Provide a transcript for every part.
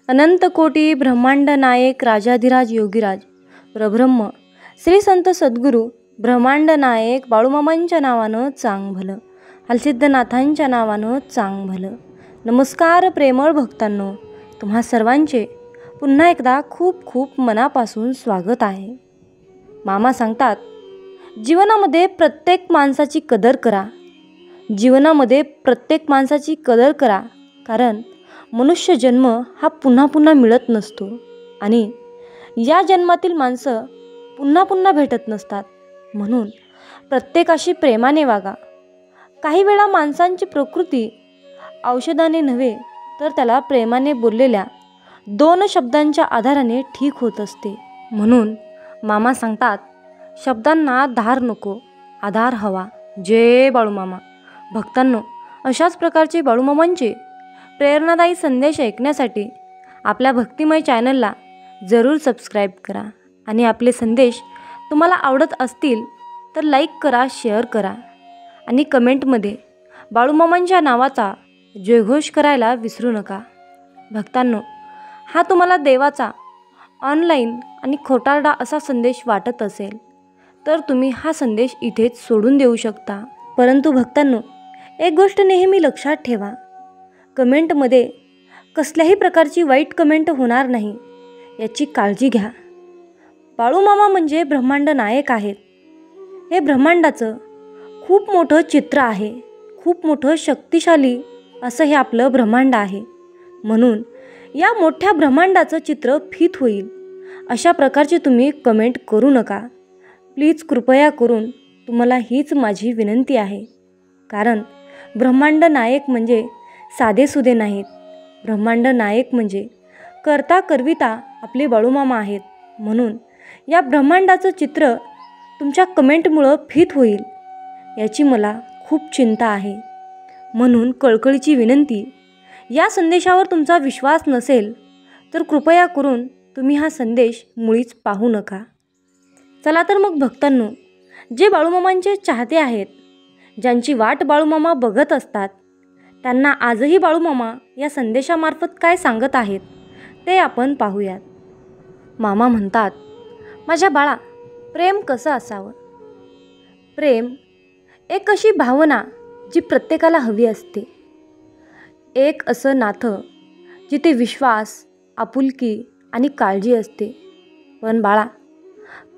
अनंत कोटी ब्रह्मांड नायक राजाधिराज योगीराज परब्रह्म श्री संत सद्गुरू ब्रह्मांड नायक बाळूमामांच्या नावानं चांग भलं, हलसिद्धनाथांच्या नावानं चांग भलं. नमस्कार प्रेमळ भक्तांनो, तुम्हा सर्वांचे पुन्हा एकदा खूप खूप मनापासून स्वागत आहे. मामा सांगतात, जीवनामध्ये प्रत्येक माणसाची कदर करा. जीवनामध्ये प्रत्येक माणसाची कदर करा, कारण मनुष्य जन्म हा पुन्हा पुन्हा मिळत नसतो आणि या जन्मातील माणसं पुन्हा पुन्हा भेटत नसतात. म्हणून प्रत्येकाशी प्रेमाने वागा. काही वेळा माणसांची प्रकृती औषधाने नव्हे तर त्याला प्रेमाने बोललेल्या 2 शब्दांच्या आधाराने ठीक होत असते. म्हणून मामा सांगतात, शब्दांना धार नको, आधार हवा. जय बाळूमामा. भक्तांनो, अशाच प्रकारचे बाळूमामांचे प्रेरणादायी संदेश ऐकण्यासाठी आपल्या भक्तिमय चॅनलला जरूर सबस्क्राईब करा आणि आपले संदेश तुम्हाला आवडत असतील तर लाईक करा, शेअर करा आणि कमेंटमध्ये बाळूमामांच्या नावाचा जयघोष करायला विसरू नका. भक्तांनो, हा तुम्हाला देवाचा ऑनलाईन आणि खोटारडा असा संदेश वाटत असेल तर तुम्ही हा संदेश इथेच सोडून देऊ शकता. परंतु भक्तांनो, एक गोष्ट नेहमी लक्षात ठेवा, कमेंटमध्ये कसल्याही प्रकारची वाईट कमेंट होणार नाही याची काळजी घ्या. बाळूमामा म्हणजे ब्रह्मांड नायक आहेत. हे ब्रह्मांडाचं खूप मोठं चित्र आहे. खूप मोठं शक्तिशाली असं हे आपलं ब्रह्मांड आहे. म्हणून या मोठ्या ब्रह्मांडाचं चित्र फित होईल अशा प्रकारची तुम्ही कमेंट करू नका. प्लीज कृपया करून तुम्हाला हीच माझी विनंती आहे. कारण ब्रह्मांड नायक म्हणजे साधेसुधे नाहीत. ब्रह्मांड नायक म्हणजे करता करविता आपले बाळूमामा आहेत. म्हणून या ब्रह्मांडाचं चित्र तुमच्या कमेंटमुळं फित होईल याची मला खूप चिंता आहे. म्हणून कळकळीची विनंती, या संदेशावर तुमचा विश्वास नसेल तर कृपया करून तुम्ही हा संदेश मुळीच पाहू नका. चला तर मग भक्तांनो, जे बाळूमामांचे चाहते आहेत, ज्यांची वाट बाळूमामा बघत असतात, त्यांना आजही बाळूमामा या संदेशामार्फत काय सांगत आहेत ते आपण पाहूयात. मामा म्हणतात, माझ्या बाळा, प्रेम कसं असावं? प्रेम एक अशी भावना जी प्रत्येकाला हवी असते. एक असं नातं जिथे विश्वास, आपुलकी आणि काळजी असते. पण बाळा,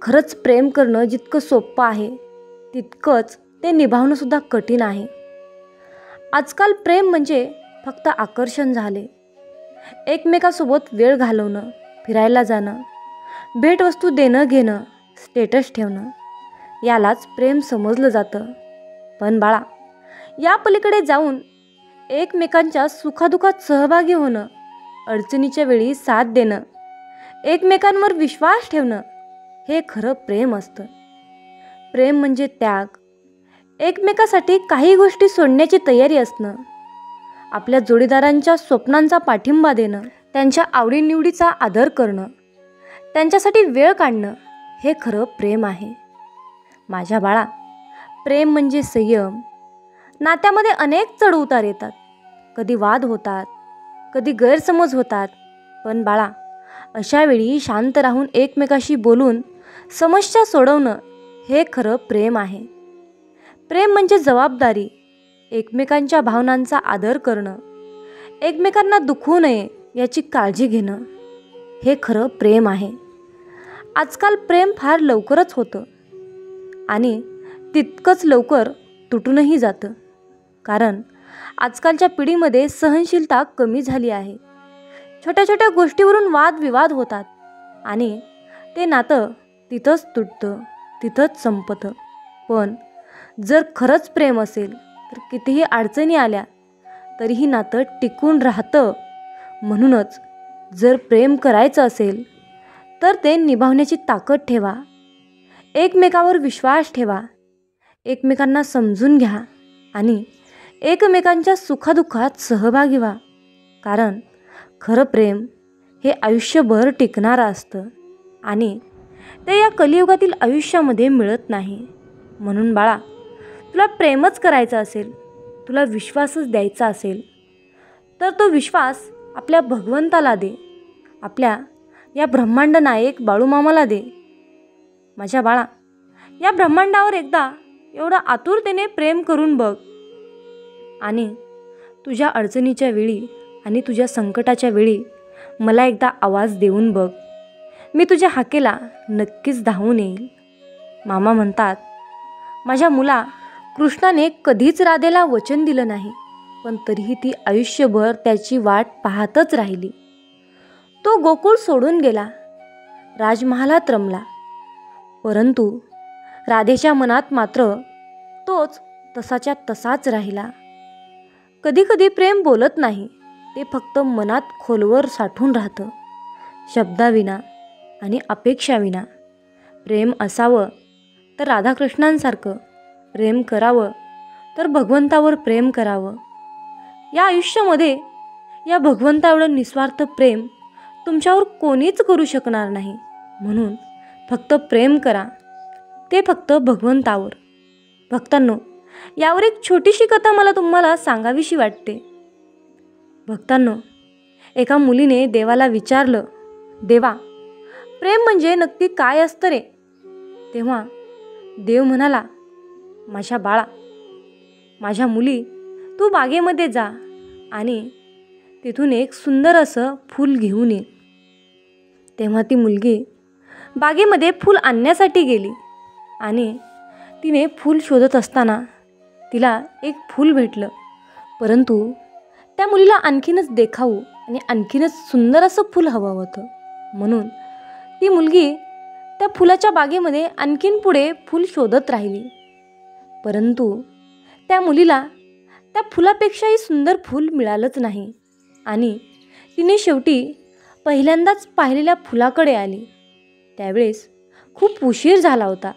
खरंच प्रेम करणं जितकं सोपं आहे तितकंच ते निभावणंसुद्धा कठीण आहे. आजकाल प्रेम म्हणजे फक्त आकर्षण झाले. एकमेकासोबत वेळ घालवणं, फिरायला जाणं, भेटवस्तू देणं घेणं, स्टेटस ठेवणं, यालाच प्रेम समजलं जातं. पण बाळा, या पलीकडे जाऊन एकमेकांच्या सुखादुखात सहभागी होणं, अडचणीच्या वेळी साथ देणं, एकमेकांवर विश्वास ठेवणं, हे खरं प्रेम असतं. प्रेम म्हणजे त्याग, एकमेकासाठी काही गोष्टी सोडण्याची तयारी असणं, आपल्या जोडीदारांच्या स्वप्नांचा पाठिंबा देणं, त्यांच्या आवडीनिवडीचा आदर करणं, त्यांच्यासाठी वेळ काढणं, हे खरं प्रेम आहे. माझ्या बाळा, प्रेम म्हणजे संयम. नात्यामध्ये अनेक चढउतार येतात, कधी वाद होतात, कधी गैरसमज होतात. पण बाळा, अशावेळी शांत राहून एकमेकाशी बोलून समस्या सोडवणं, हे खरं प्रेम आहे. प्रेम म्हणजे जबाबदारी, एकमेकांच्या भावनांचा आदर करणं, एकमेकांना दुखवू नये याची काळजी घेणं, हे खरं प्रेम आहे. आजकाल प्रेम फार लवकरच होतं आणि तितकंच लवकर तुटूनही जातं. कारण आजकालच्या पिढीमध्ये सहनशीलता कमी झाली आहे. छोट्या छोट्या गोष्टीवरून वादविवाद होतात आणि ते नातं तिथंच तुटतं, तिथंच संपतं. पण जर खरंच प्रेम असेल तर कितीही अडचणी आल्या तरीही नातं टिकून राहतं. म्हणूनच जर प्रेम करायचं असेल तर ते निभावण्याची ताकद ठेवा. एकमेकावर विश्वास ठेवा, एकमेकांना समजून घ्या आणि एकमेकांच्या सुखादुखात सहभागी व्हा. कारण खरं प्रेम हे आयुष्यभर टिकणारं असतं आणि ते या कलियुगातील आयुष्यामध्ये मिळत नाही. म्हणून बाळा, तुला प्रेमच करायचं असेल, तुला विश्वासच द्यायचा असेल तर तो विश्वास आपल्या भगवंताला दे. आपल्या या ब्रह्मांड नायक बाळूमामाला दे. माझ्या बाळा, या ब्रह्मांडावर एकदा एवढं आतुरतेने प्रेम करून बघ आणि तुझ्या अडचणीच्या वेळी आणि तुझ्या संकटाच्या वेळी मला एकदा आवाज देऊन बघ. मी तुझ्या हाकेला नक्कीच धावून येईल. मामा म्हणतात, माझ्या मुला, कृष्णाने कधीच राधेला वचन दिलं नाही, पण तरीही ती आयुष्यभर त्याची वाट पाहतच राहिली. तो गोकुळ सोडून गेला, राजमहालात रमला, परंतु राधेच्या मनात मात्र तोच तसाच्या तसाच राहिला. कधीकधी प्रेम बोलत नाही, ते फक्त मनात खोलवर साठून राहतं, शब्दाविना आणि अपेक्षाविना. प्रेम असावं तर राधाकृष्णांसारखं, प्रेम करावं तर भगवंतावर प्रेम करावं. या आयुष्यामध्ये या भगवंताएवढं निस्वार्थ प्रेम तुमच्यावर कोणीच करू शकणार नाही. म्हणून फक्त प्रेम करा, ते फक्त भगवंतावर. भक्तांनो, यावर एक छोटीशी कथा मला तुम्हाला सांगावीशी वाटते. भक्तांनो, एका मुलीने देवाला विचारलं, देवा, प्रेम म्हणजे नक्की काय असतं रे? तेव्हा देव म्हणाला, माझ्या बाळा, माझ्या मुली, तू बागेमध्ये जा आणि तिथून एक सुंदर असं फूल घेऊन ये. तेव्हा ती मुलगी बागेमध्ये फूल आणण्यासाठी गेली आणि तिने फूल शोधत असताना तिला एक फूल भेटलं. परंतु त्या मुलीला आणखीनच देखाऊ आणि आणखीनच सुंदर असं फूल हवं होतं. म्हणून ती मुलगी त्या फुलाच्या बागेमध्ये आणखीन पुढे फूल शोधत राहिली. परंतु त्या मुलीला त्या फुलापेक्षाही सुंदर फूल मिळालंच नाही आणि तिने शेवटी पहिल्यांदाच पाहिलेल्या फुलाकडे आली. त्यावेळेस खूप उशीर झाला होता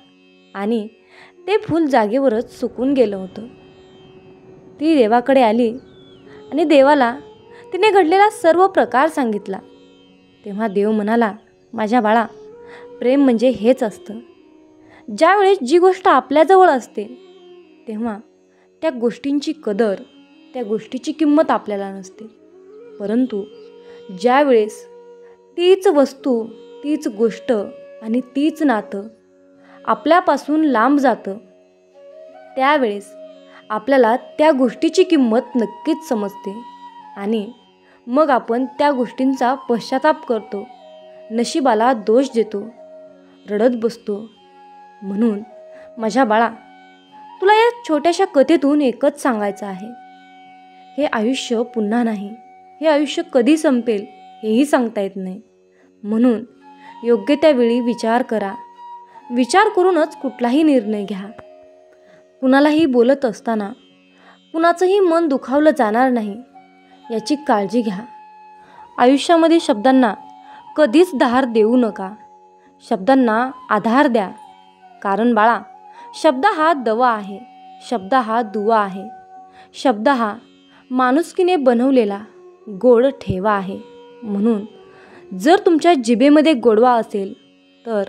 आणि ते फूल जागेवरच सुकून गेलं होतं. ती देवाकडे आली आणि देवाला तिने घडलेला सर्व प्रकार सांगितला. तेव्हा देव म्हणाला, माझ्या बाळा, प्रेम म्हणजे हेच असतं. ज्यावेळेस जी गोष्ट आपल्याजवळ असते तेव्हा त्या गोष्टींची कदर, त्या गोष्टीची किंमत आपल्याला नसते. परंतु ज्यावेळेस तीच वस्तू, तीच गोष्ट आणि तीच नातं आपल्यापासून लांब जातं, त्यावेळेस आपल्याला त्या गोष्टीची किंमत नक्कीच समजते आणि मग आपण त्या गोष्टींचा पश्चाताप करतो, नशिबाला दोष देतो, रडत बसतो. म्हणून माझ्या बाळा, तुला या छोट्याशा कथेतून एकच सांगायचं आहे, हे आयुष्य पुन्हा नाही. हे आयुष्य कधी संपेल हेही सांगता येत नाही. म्हणून योग्य त्यावेळी विचार करा. विचार करूनच कुठलाही निर्णय घ्या. कुणालाही बोलत असताना कुणाचंही मन दुखावलं जाणार नाही याची काळजी घ्या. आयुष्यामध्ये शब्दांना कधीच धार देऊ नका. शब्दांना आधार द्या. कारण बाळा, शब्द हा दवा आहे, शब्द हा दुवा आहे, शब्द हा माणुसकीने बनवलेला गोड ठेवा आहे. म्हणून जर तुमच्या जिभेमध्ये गोडवा असेल तर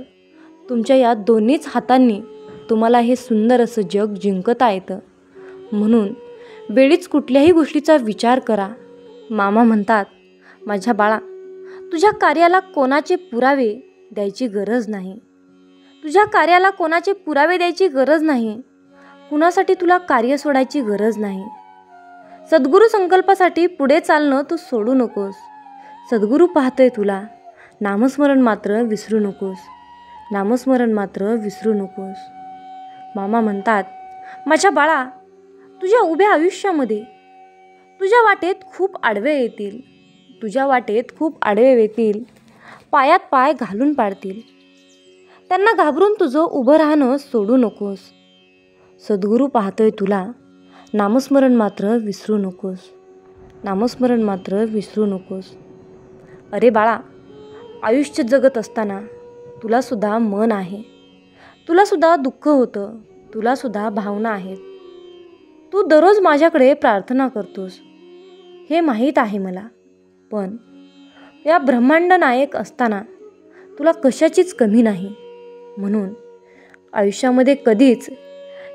तुमच्या या दोन्हीच हातांनी तुम्हाला हे सुंदर असं जग जिंकता येतं. म्हणून वेळीच कुठल्याही गोष्टीचा विचार करा. मामा म्हणतात, माझ्या बाळा, तुझ्या कार्याला कोणाचे पुरावे द्यायची गरज नाही. तुझ्या कार्याला कोणाचे पुरावे द्यायची गरज नाही. कुणासाठी तुला कार्य सोडायची गरज नाही. सद्गुरू संकल्पासाठी पुढे चालणं तू सोडू नकोस. सद्गुरू पाहतोय तुला. नामस्मरण मात्र विसरू नकोस. नामस्मरण मात्र विसरू नकोस. मामा म्हणतात, माझ्या बाळा, तुझ्या उभ्या आयुष्यामध्ये तुझ्या वाटेत खूप आडवे येतील. तुझ्या वाटेत खूप आडवे येतील. पायात पाय घालून पाडतील. त्यांना घाबरून तुझं उभं राहणं सोडू नकोस. सद्गुरू पाहतोय तुला. नामस्मरण मात्र विसरू नकोस. नामस्मरण मात्र विसरू नकोस. अरे बाळा, आयुष्य जगत असताना तुलासुद्धा मन आहे. तुलासुद्धा दुःख होतं. तुलासुद्धा भावना आहेत. तू दररोज माझ्याकडे प्रार्थना करतोस, हे माहीत आहे मला. पण या ब्रह्मांड नायक असताना तुला कशाचीच कमी नाही. म्हणून आयुष्यामध्ये कधीच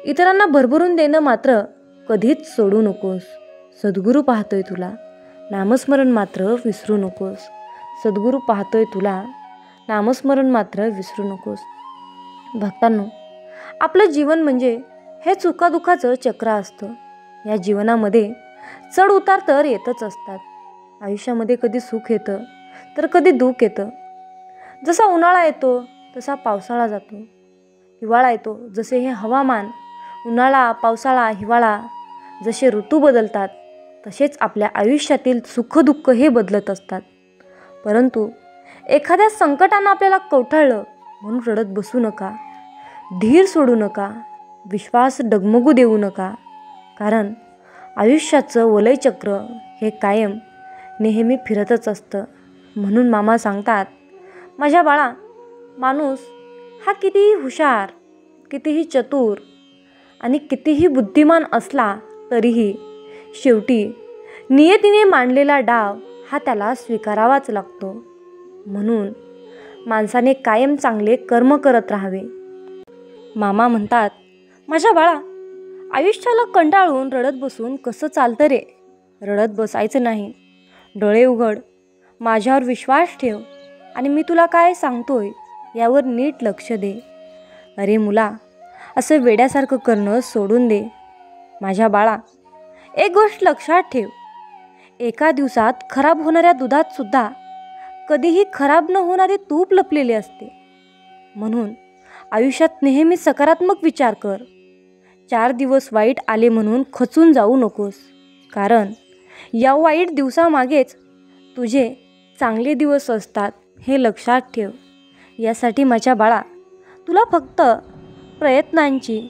इतरांना भरभरून देणं मात्र कधीच सोडू नकोस. सद्गुरू पाहतोय तुला. नामस्मरण मात्र विसरू नकोस. सद्गुरू पाहतोय तुला, नामस्मरण मात्र विसरू नकोस. भक्तांनो, आपलं जीवन म्हणजे हे सुखादुखाचं चक्र असतं. या जीवनामध्ये चढ उतार तर येतच असतात. आयुष्यामध्ये कधी सुख येतं तर कधी दुःख येतं. जसा उन्हाळा येतो तसा पावसाळा जातो. हिवाळा येतो जसे हे हवामान, उन्हाळा, पावसाळा, हिवाळा जसे ऋतू बदलतात तसेच आपल्या आयुष्यातील सुखदुःख हे बदलत असतात. परंतु एखाद्या संकटानं आपल्याला कवटाळलं म्हणून रडत बसू नका. धीर सोडू नका. विश्वास डगमगू देऊ नका. कारण आयुष्याचं वलयचक्र हे कायम नेहमी फिरतच असतं. म्हणून मामा सांगतात, माझ्या बाळा, माणूस हा कितीही हुशार, कितीही चतुर आणि कितीही बुद्धिमान असला तरीही शेवटी नियतीने मांडलेला डाव हा त्याला स्वीकारावाच लागतो. म्हणून माणसाने कायम चांगले कर्म करत राहावे. मामा म्हणतात, माझ्या बाळा, आयुष्याला कंटाळून रडत बसून कसं चालतं रे? रडत बसायचं नाही. डोळे उघड, माझ्यावर विश्वास ठेव आणि मी तुला काय सांगतोय यावर नीट लक्ष दे. अरे मुला, असं वेड्यासारखं करणं सोडून दे. माझ्या बाळा, एक गोष्ट लक्षात ठेव, एका दिवसात खराब होणाऱ्या दुधात सुद्धा कधीही खराब न होणारे तूप लपलेले असते. म्हणून आयुष्यात नेहमी सकारात्मक विचार कर. 4 दिवस वाईट आले म्हणून खचून जाऊ नकोस. कारण या वाईट दिवसामागेच तुझे चांगले दिवस असतात हे लक्षात ठेव. यासाठी माझ्या बाळा, तुला फक्त प्रयत्नांची,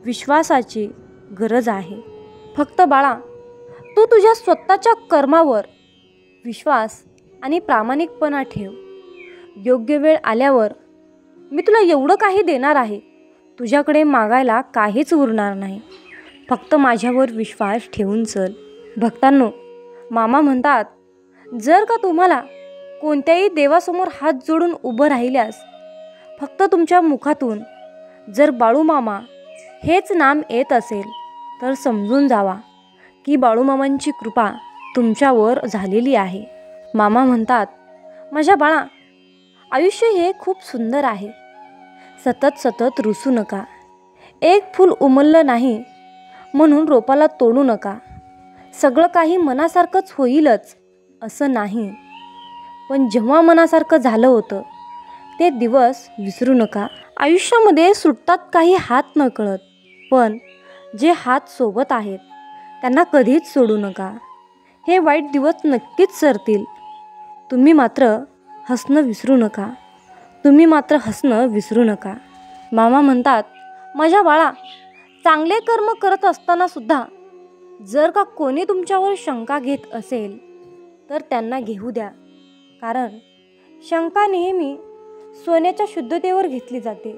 विश्वासाची गरज आहे. फक्त बाळा, तू तुझ्या स्वतःच्या कर्मावर विश्वास आणि प्रामाणिकपणा ठेव. योग्य वेळ आल्यावर मी तुला एवढं काही देणार आहे, तुझ्याकडे मागायला काहीच उरणार नाही. फक्त माझ्यावर विश्वास ठेवून चल. भक्तांनो, मामा म्हणतात, जर का तुम्हाला कोणत्याही देवासमोर हात जोडून उभं राहिल्यास फक्त तुमच्या मुखातून जर बाळूमामा हेच नाम येत असेल तर समजून जावा की बाळूमामांची कृपा तुमच्यावर झालेली आहे. मामा म्हणतात, माझ्या बाळा, आयुष्य हे खूप सुंदर आहे. सतत रुसू नका. एक फूल उमललं नाही म्हणून रोपाला तोडू नका. सगळं काही मनासारखंच होईलच असं नाही. पण जेव्हा मनासारखं झालं होतं ते दिवस विसरू नका. आयुष्यामध्ये सुटतात काही हात नकळत, पण जे हात सोबत आहेत त्यांना कधीच सोडू नका. हे वाईट दिवस नक्कीच सरतील. तुम्ही मात्र हसणं विसरू नका. मामा म्हणतात, माझ्या बाळा, चांगले कर्म करत असताना सुद्धा जर का कोणी तुमच्यावर शंका घेत असेल तर त्यांना घेऊ द्या. कारण शंका नेहमी सोन्याच्या शुद्धतेवर घेतली जाते,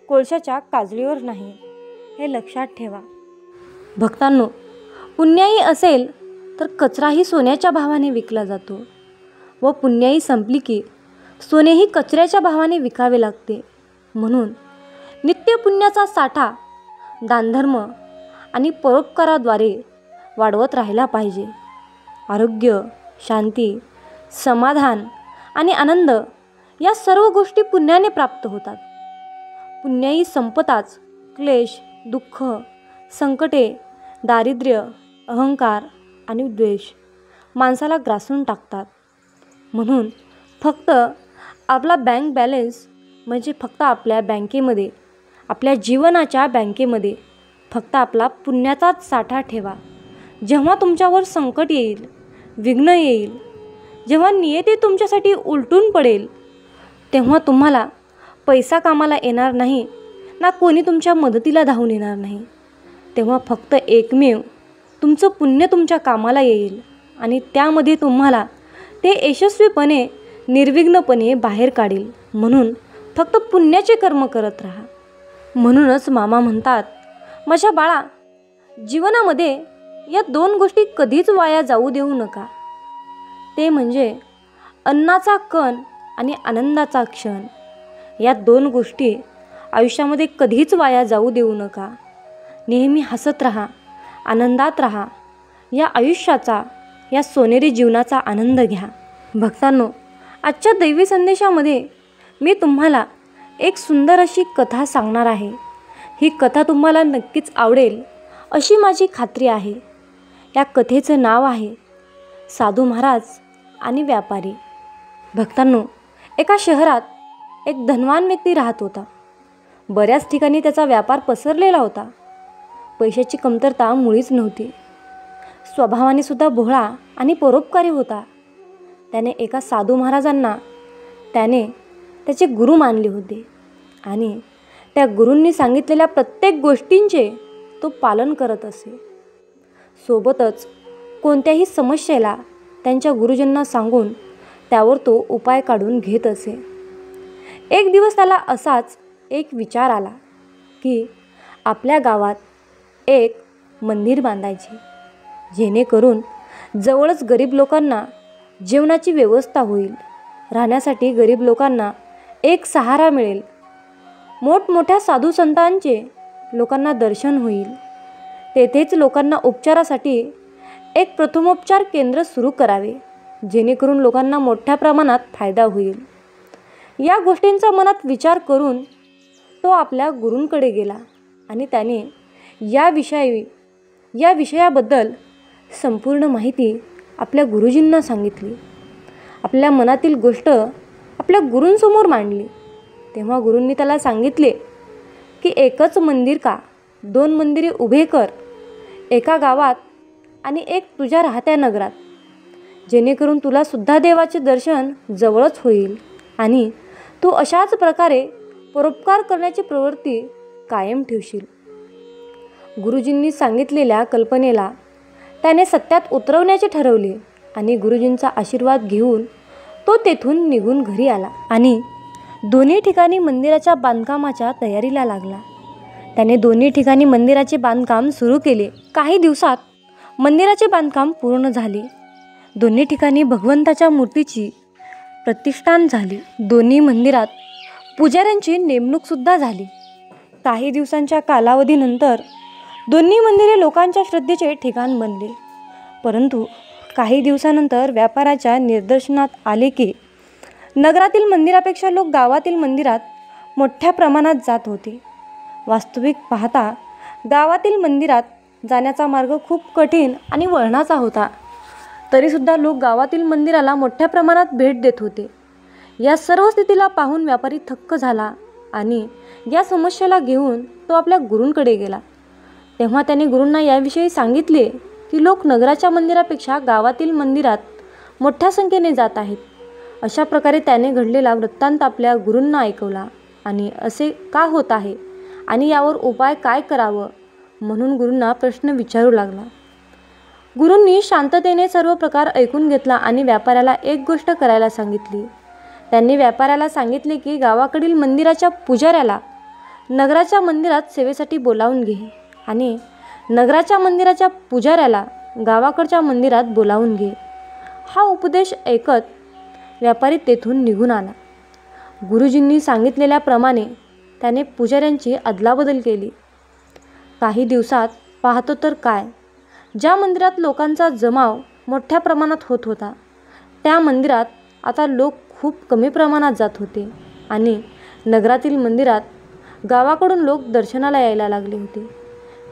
कोळशाच्या काजळीवर नाही. हे लक्षात ठेवा. भक्तांनो, पुण्याई असेल तर कचराही सोन्याच्या भावाने विकला जातो व पुण्याई संपली की सोनेही कचऱ्याच्या भावाने विकावे लागते. म्हणून नित्य पुण्याचा साठा दानधर्म आणि परोपकाराद्वारे वाढवत राहिला पाहिजे. आरोग्य, शांती, समाधान आणि आनंद या सर्व गोष्टी पुण्याने प्राप्त होतात. पुण्याई संपताच क्लेश, दुःख, संकटे, दारिद्र्य, अहंकार आणि द्वेष माणसाला ग्रासून टाकतात. म्हणून फक्त आपला बँक बॅलन्स म्हणजे फक्त आपल्या बँकेमध्ये, आपल्या जीवनाच्या बँकेमध्ये फक्त आपला पुण्याचाच साठा ठेवा. जेव्हा तुमच्यावर संकट येईल, विघ्न येईल, जेव्हा नियती तुमच्यासाठी उलटून पडेल, तेव्हा तुम्हाला पैसा कामाला येणार नाही ना कोणी तुमच्या मदतीला धावून येणार नाही. तेव्हा फक्त एकमेव तुमचं पुण्य तुमच्या कामाला येईल आणि त्यामध्ये तुम्हाला ते यशस्वीपणे, निर्विघ्नपणे बाहेर काढेल. म्हणून फक्त पुण्याचे कर्म करत राहा. म्हणूनच मामा म्हणतात, माझ्या बाळा, जीवनामध्ये या 2 गोष्टी कधीच वाया जाऊ देऊ नका. ते म्हणजे अन्नाचा कण आणि आनंदाचा क्षण. या 2 गोष्टी आयुष्यामध्ये कधीच वाया जाऊ देऊ नका. नेहमी हसत राहा, आनंदात राहा. या आयुष्याचा, या सोनेरी जीवनाचा आनंद घ्या. भक्तांनो, आजच्या दैवी संदेशामध्ये मी तुम्हाला एक सुंदर अशी कथा सांगणार आहे. ही कथा तुम्हाला नक्कीच आवडेल अशी माझी खात्री आहे. या कथेचं नाव आहे साधू महाराज आणि व्यापारी. भक्तांनो, एका शहरात एक धनवान व्यक्ती राहत होता. बऱ्याच ठिकाणी त्याचा व्यापार पसरलेला होता. पैशाची कमतरता मुळीच नव्हती. स्वभावाने सुद्धा भोळा आणि परोपकारी होता. त्याने एका साधू महाराजांना त्याचे गुरु मानले होते आणि त्या गुरूंनी सांगितलेल्या प्रत्येक गोष्टींचे तो पालन करत असे. सोबतच कोणत्याही समस्येला त्यांच्या गुरुजींना सांगून त्यावर तो उपाय काढून घेत असे. एक दिवस त्याला असाच एक विचार आला की आपल्या गावात एक मंदिर बांधायचे, जेणेकरून जवळच गरीब लोकांना जेवणाची व्यवस्था होईल, राहण्यासाठी गरीब लोकांना एक सहारा मिळेल, मोठमोठ्या साधू संतांचे लोकांना दर्शन होईल, तेथेच लोकांना उपचारासाठी एक प्रथमोपचार केंद्र सुरू करावे, जेणेकरून लोकांना मोठ्या प्रमाणात फायदा होईल. या गोष्टींचा मनात विचार करून तो आपल्या गुरूंकडे गेला आणि त्याने या विषयाबद्दल संपूर्ण माहिती आपल्या गुरुजींना सांगितली. आपल्या मनातील गोष्ट आपल्या गुरूंसमोर मांडली. तेव्हा गुरूंनी त्याला सांगितले की एकच मंदिर का, 2 मंदिरे उभे कर, एका गावात आणि एक तुझ्या राहत्या नगरात, जेणेकरून तुला सुद्धा देवाचे दर्शन जवळच होईल आणि तू अशाच प्रकारे परोपकार करण्याची प्रवृत्ती कायम ठेवशील. गुरुजींनी सांगितलेल्या कल्पनेला त्याने सत्यात उतरवण्याचे ठरवले आणि गुरुजींचा आशीर्वाद घेऊन तो तेथून निघून घरी आला आणि दोन्ही ठिकाणी मंदिराच्या बांधकामाच्या तयारीला लागला. त्याने दोन्ही ठिकाणी मंदिराचे बांधकाम सुरू केले. काही दिवसात मंदिराचे बांधकाम पूर्ण झाले. दोन्ही ठिकाणी भगवंताच्या मूर्तीची प्रतिष्ठान झाली. दोन्ही मंदिरात पुजाऱ्यांची नेमणूकसुद्धा झाली. काही दिवसांच्या कालावधीनंतर दोन्ही मंदिरे लोकांच्या श्रद्धेचे ठिकाण बनले. परंतु काही दिवसानंतर व्यापाराच्या निदर्शनात आले की नगरातील मंदिरापेक्षा लोक गावातील मंदिरात मोठ्या प्रमाणात जात होते. वास्तविक पाहता गावातील मंदिरात जाण्याचा मार्ग खूप कठीण आणि वळणाचा होता. तरीसुद्धा लोक गावातील मंदिराला मोठ्या प्रमाणात भेट देत होते. या सर्व स्थितीला पाहून व्यापारी थक्क झाला आणि या समस्येला घेऊन तो आपल्या गुरूंकडे गेला. तेव्हा त्याने गुरूंना याविषयी सांगितले की लोक नगराच्या मंदिरापेक्षा गावातील मंदिरात मोठ्या संख्येने जात आहेत. अशा प्रकारे त्याने घडलेला वृत्तांत आपल्या गुरूंना ऐकवला आणि असे का होत आहे आणि यावर उपाय काय करावं म्हणून गुरूंना प्रश्न विचारू लागला. गुरूंनी शांततेने सर्व प्रकार ऐकून घेतला आणि व्यापाऱ्याला एक गोष्ट करायला सांगितली. त्यांनी व्यापाऱ्याला सांगितले की गावाकडील मंदिराच्या पुजाऱ्याला नगराच्या मंदिरात सेवेसाठी बोलावून घे आणि नगराच्या मंदिराच्या पुजाऱ्याला गावाकडच्या मंदिरात बोलावून घे. हा उपदेश ऐकत व्यापारी तेथून निघून आला. गुरुजींनी सांगितलेल्याप्रमाणे त्याने पुजाऱ्यांची अदलाबदल केली. काही दिवसात पाहतो तर काय, ज्या मंदिरात लोकांचा जमाव मोठ्या प्रमाणात होत होता त्या मंदिरात आता लोक खूप कमी प्रमाणात जात होते आणि नगरातील मंदिरात गावाकडून लोक दर्शनाला यायला लागले होते.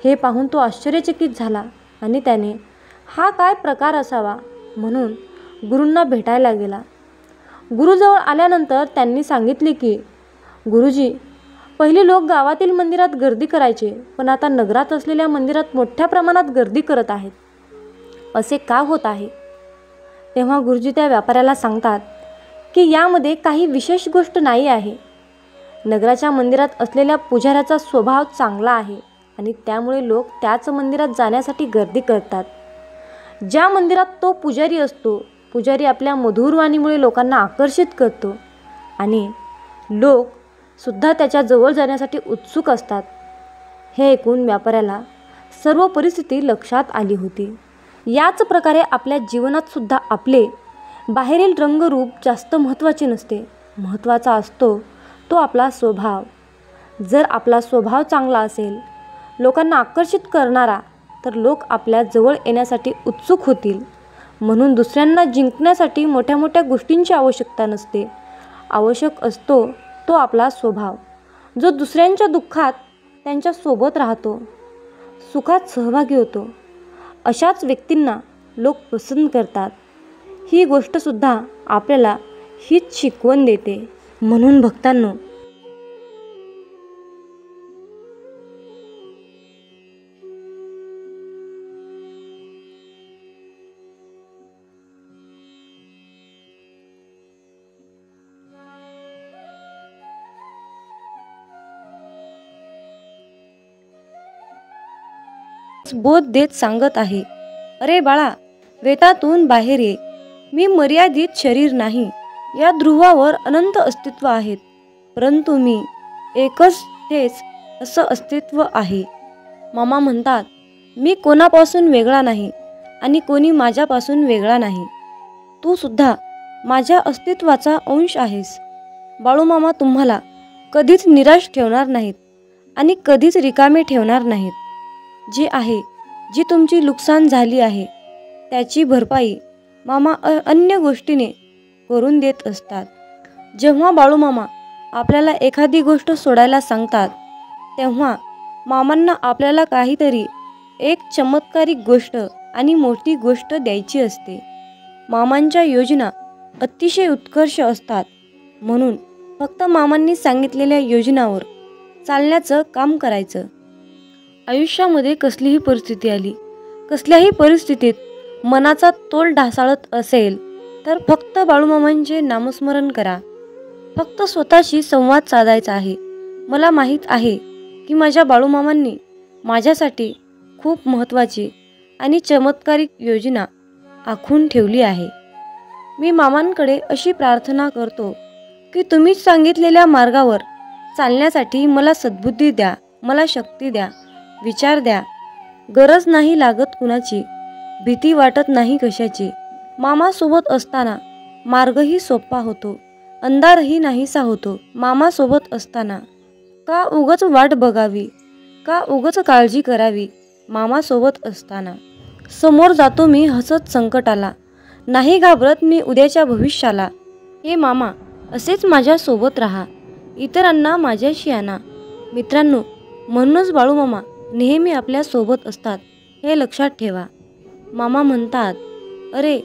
हे पाहून तो आश्चर्यचकित झाला आणि त्याने हा काय प्रकार असावा म्हणून गुरूंना भेटायला गेला. गुरुजवळ आल्यानंतर त्यांनी सांगितले की गुरुजी, पहिले लोक गावातील मंदिरात गर्दी करायचे, पण आता नगरात असलेल्या मंदिरात मोठ्या प्रमाणात गर्दी करत आहेत. असे का होत आहे? तेव्हा गुरुजी त्या व्यापाऱ्याला सांगतात की यामध्ये काही विशेष गोष्ट नाही आहे. नगराच्या मंदिरात असलेल्या पुजाऱ्याचा स्वभाव चांगला आहे आणि त्यामुळे लोक त्याच मंदिरात जाण्यासाठी गर्दी करतात. ज्या मंदिरात तो पुजारी असतो, पुजारी आपल्या मधुर वाणीमुळे लोकांना आकर्षित करतो आणि लोक सुद्धा त्याच्या जवळ जाण्यासाठी उत्सुक असतात. हे ऐकून व्यापाऱ्याला सर्व परिस्थिती लक्षात आली होती. याच प्रकारे आपल्या जीवनात सुद्धा आपले बाहेरील रंगरूप जास्त महत्त्वाचे नसते. महत्त्वाचा असतो तो आपला स्वभाव. जर आपला स्वभाव चांगला असेल, लोकांना आकर्षित करणारा, तर लोक आपल्या जवळ येण्यासाठी उत्सुक होतील. म्हणून दुसऱ्यांना जिंकण्यासाठी मोठ्या मोठ्या गोष्टींची आवश्यकता नसते. आवश्यक असतो तो आपला स्वभाव, जो दुसऱ्यांच्या दुःखात त्यांच्या सोबत राहतो, सुखात सहभागी होतो. अशाच व्यक्तींना लोक पसंत करतात. ही गोष्टसुद्धा आपल्याला हीच शिकवण देते. म्हणून भक्तांनो, बोध देत सांगत आहे, अरे बाळा, वेतातून बाहेर ये. मी मर्यादित शरीर नाही. या ध्रुवावर अनंत अस्तित्व आहेत, परंतु मी एकच हेच असं अस्तित्व आहे. मामा म्हणतात, मी कोणापासून वेगळा नाही आणि कोणी माझ्यापासून वेगळा नाही. तू सुद्धा माझ्या अस्तित्वाचा अंश आहेस. बाळूमामा तुम्हाला कधीच निराश ठेवणार नाहीत आणि कधीच रिकामे ठेवणार नाहीत. जे आहे, जी तुमची नुकसान झाली आहे त्याची भरपाई मामा अन्य गोष्टीने करून देत असतात. जेव्हा बाळूमामा आपल्याला एखादी गोष्ट सोडायला सांगतात, तेव्हा मामांना आपल्याला काहीतरी एक चमत्कारिक गोष्ट आणि मोठी गोष्ट द्यायची असते. मामांच्या योजना अतिशय उत्कर्ष असतात. म्हणून फक्त मामांनी सांगितलेल्या योजनावर चालण्याचं काम करायचं. आयुष्यामध्ये कसलीही परिस्थिती आली, कसल्याही परिस्थितीत मनाचा तोल ढासाळत असेल तर फक्त बाळूमामांचे नामस्मरण करा. फक्त स्वतःशी संवाद साधायचा आहे. मला माहीत आहे की माझ्या बाळूमामांनी माझ्यासाठी खूप महत्त्वाची आणि चमत्कारिक योजना आखून ठेवली आहे. मी मामांकडे अशी प्रार्थना करतो की तुम्ही सांगितलेल्या मार्गावर चालण्यासाठी मला सद्बुद्धी द्या, मला शक्ती द्या, विचार द्या. गरज नाही लागत कुणाची, भीती वाटत नाही कशाची. मामासोबत असताना मार्गही सोपा होतो, अंधारही नाहीसा होतो. मामासोबत असताना का उगाच वाट बघावी, का उगाच काळजी करावी. मामासोबत असताना समोर जातो मी हसत संकटाला, नाही घाबरत मी उद्याच्या भविष्याला. हे मामा, असेच माझ्यासोबत राहा, इतरांना माझ्याशी आणा. मित्रांनो, म्हणूनच बाळूमामा नेहमी आपल्या सोबत असतात, हे लक्षात ठेवा. मामा म्हणतात, अरे,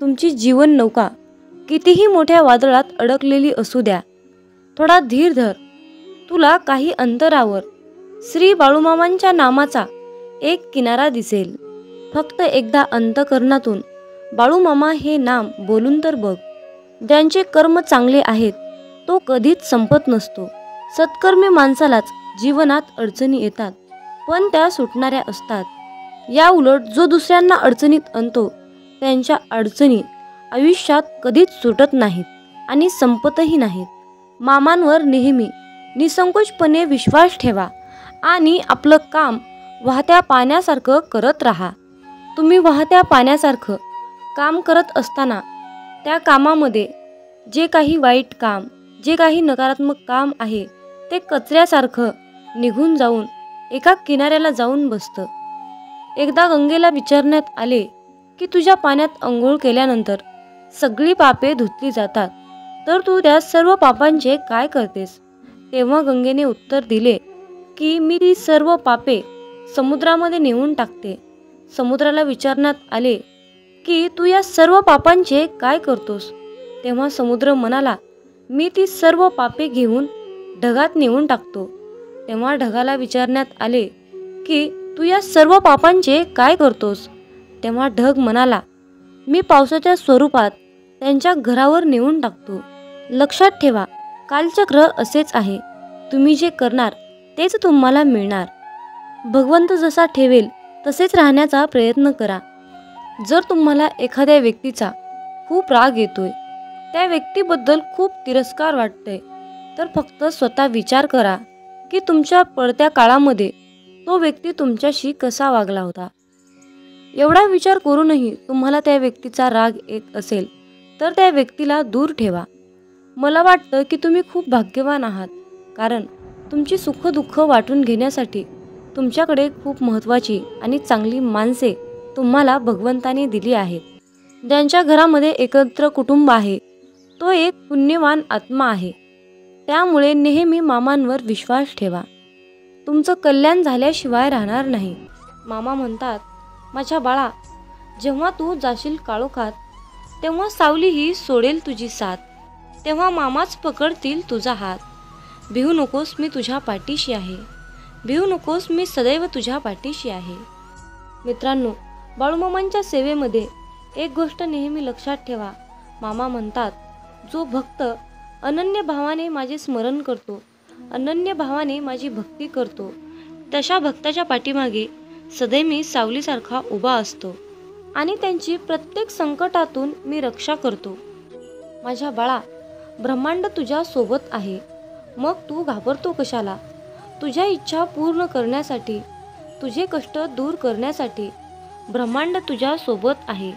तुमची जीवन नौका कितीही मोठ्या वादळात अडकलेली असू द्या, थोडा धीर धर. तुला काही अंतरावर श्री बाळूमामांच्या नामाचा एक किनारा दिसेल. फक्त एकदा अंतःकरणातून बाळूमामा हे नाम बोलून तर बघ. ज्यांचे कर्म चांगले आहेत तो कधीच संपत नसतो. सत्कर्मी माणसालाच जीवनात अडचणी येतात, पण त्या सुटणाऱ्या असतात. या उलट जो दुसऱ्यांना अडचणीत आणतो त्यांच्या अडचणी आयुष्यात कधीच सुटत नाहीत आणि संपतही नाहीत. मामांवर नेहमी निसंकोचपणे विश्वास ठेवा आणि आपलं काम वाहत्या पाण्यासारखं करत राहा. तुम्ही वाहत्या पाण्यासारखं काम करत असताना त्या कामामध्ये जे काही वाईट काम, जे काही नकारात्मक काम आहे ते कचऱ्यासारखं निघून जाऊन एका किनाऱ्याला जाऊन बसतं. एकदा गंगेला विचारण्यात आले की तुझ्या पाण्यात अंघोळ केल्यानंतर सगळी पापे धुतली जातात, तर तू त्या सर्व पापांचे काय करतेस? तेव्हा गंगेने उत्तर दिले की मी ती सर्व पापे समुद्रामध्ये नेऊन टाकते. समुद्राला विचारण्यात आले की तू या सर्व पापांचे काय करतोस? तेव्हा समुद्र म्हणाला, मी ती सर्व पापे घेऊन ढगात नेऊन टाकतो. तेव्हा ढगाला विचारण्यात आले की तू या सर्व पापांचे काय करतोस? तेव्हा ढग म्हणाला, मी पावसाच्या स्वरूपात त्यांच्या घरावर नेऊन टाकतो. लक्षात ठेवा, कालचक्र असेच आहे. तुम्ही जे करणार तेच तुम्हाला मिळणार. भगवंत जसा ठेवेल तसेच राहण्याचा प्रयत्न करा. जर तुम्हाला एखाद्या व्यक्तीचा खूप राग येतोय, त्या व्यक्तीबद्दल खूप तिरस्कार वाटतंय, तर फक्त स्वतः विचार करा की तुमच्या पडत्या काळामध्ये तो व्यक्ती तुमच्याशी कसा वागला होता. एवढा विचार करूनही तुम्हाला त्या व्यक्तीचा राग येत असेल तर त्या व्यक्तीला दूर ठेवा. मला वाटतं की तुम्ही खूप भाग्यवान आहात, कारण तुमची सुखदुःख वाटून घेण्यासाठी तुमच्याकडे खूप महत्त्वाची आणि चांगली माणसे तुम्हाला भगवंताने दिली आहेत. ज्यांच्या घरामध्ये एकत्र कुटुंब आहे तो एक पुण्यवान आत्मा आहे. त्यामुळे नेहमी मामांवर विश्वास ठेवा. तुमचं कल्याण झाल्याशिवाय राहणार नाही. मामा म्हणतात, माझ्या बाळा, जेव्हा तू जाशील काळोखात तेव्हा सावलीही सोडेल तुझी साथ. तेव्हा मामाच पकडतील तुझा हात. भिवू नकोस, मी तुझ्या पाठीशी आहे. भिवू नकोस, मी सदैव तुझ्या पाठीशी आहे. मित्रांनो, बाळूमामांच्या सेवेमध्ये एक गोष्ट नेहमी लक्षात ठेवा. मामा म्हणतात, जो भक्त अनन्य भावाने माझे स्मरण करतो, अनन्य भावाने माझी भक्ती करतो, तशा भक्ताच्या पाठीमागे सदैव मी सावलीसारखा उभा असतो आणि त्यांची प्रत्येक संकटातून मी रक्षा करतो. माझ्या बाळा, ब्रह्मांड तुझ्या सोबत आहे. मग तू घाबरतो कशाला? तुझ्या इच्छा पूर्ण करण्यासाठी, तुझे कष्ट दूर करण्यासाठी ब्रह्मांड तुझ्या सोबत आहे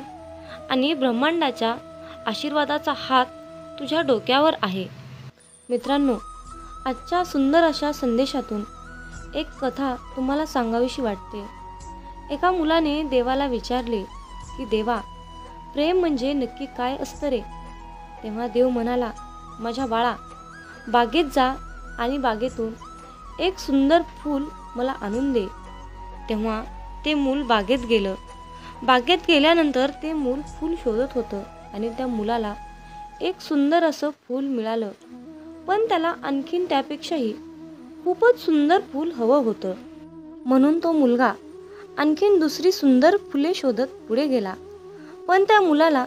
आणि ब्रह्मांडाच्या आशीर्वादाचा हात तुझ्या डोक्यावर आहे. मित्रांनो, आजच्या सुंदर अशा संदेशातून एक कथा तुम्हाला सांगावीशी वाटते. एका मुलाने देवाला विचारले की देवा, प्रेम म्हणजे नक्की काय असतं रे? तेव्हा देव म्हणाला, माझ्या बाळा, बागेत जा आणि बागेतून एक सुंदर फूल मला आणून दे. तेव्हा ते मूल बागेत गेलं. बागेत गेल्यानंतर ते मूल फूल शोधत होतं आणि त्या मुलाला एक सुंदर असं फूल मिळालं. पण त्याला आणखीन त्यापेक्षाही खूपच सुंदर फूल हवं होतं. म्हणून तो मुलगा आणखीन दुसरी सुंदर फुले शोधत पुढे गेला. पण त्या मुलाला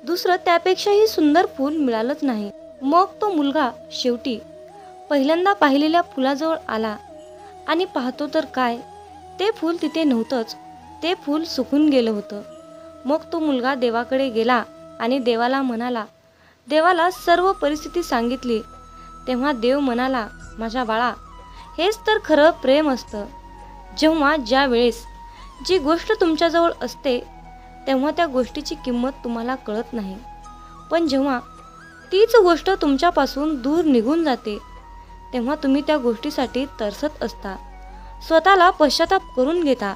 दुसरं त्यापेक्षाही सुंदर फूल मिळालंच नाही. मग तो मुलगा शेवटी पहिल्यांदा पाहिलेल्या फुलाजवळ आला आणि पाहतो तर काय, ते फूल तिथे नव्हतंच. ते फूल सुकून गेलं होतं. मग तो मुलगा देवाकडे गेला आणि देवाला म्हणाला, देवाला सर्व परिस्थिती सांगितली. तेव्हा देव म्हणाला, माझ्या बाळा, हेच तर खरं प्रेम असतं. जेव्हा ज्या वेळेस जी गोष्ट तुमच्याजवळ असते तेव्हा त्या गोष्टीची किंमत तुम्हाला कळत नाही. पण जेव्हा तीच गोष्ट तुमच्यापासून दूर निघून जाते तेव्हा तुम्ही त्या गोष्टीसाठी तरसत असता, स्वतःला पश्चाताप करून घेता.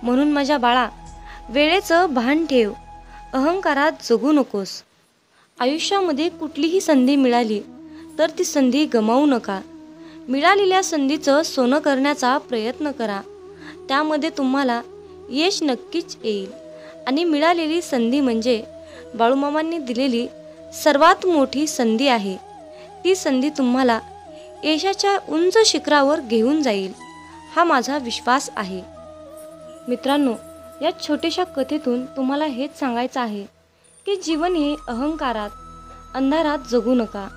म्हणून माझ्या बाळा, वेळेचं भान ठेव, अहंकारात जगू नकोस. आयुष्यामध्ये कुठलीही संधी मिळाली तर ती संधी गमावू नका. मिळालेल्या संधीचं सोनं करण्याचा प्रयत्न करा. त्यामध्ये तुम्हाला यश नक्कीच येईल. आणि मिळालेली संधी म्हणजे बाळूमामांनी दिलेली सर्वात मोठी संधी आहे. ती संधी तुम्हाला यशाच्या उंच शिखरावर घेऊन जाईल, हा माझा विश्वास आहे. मित्रांनो, या छोट्याशा कथेतून तुम्हाला हेच सांगायचं आहे की जीवन हे अहंकारात, अंधारात जगू नका.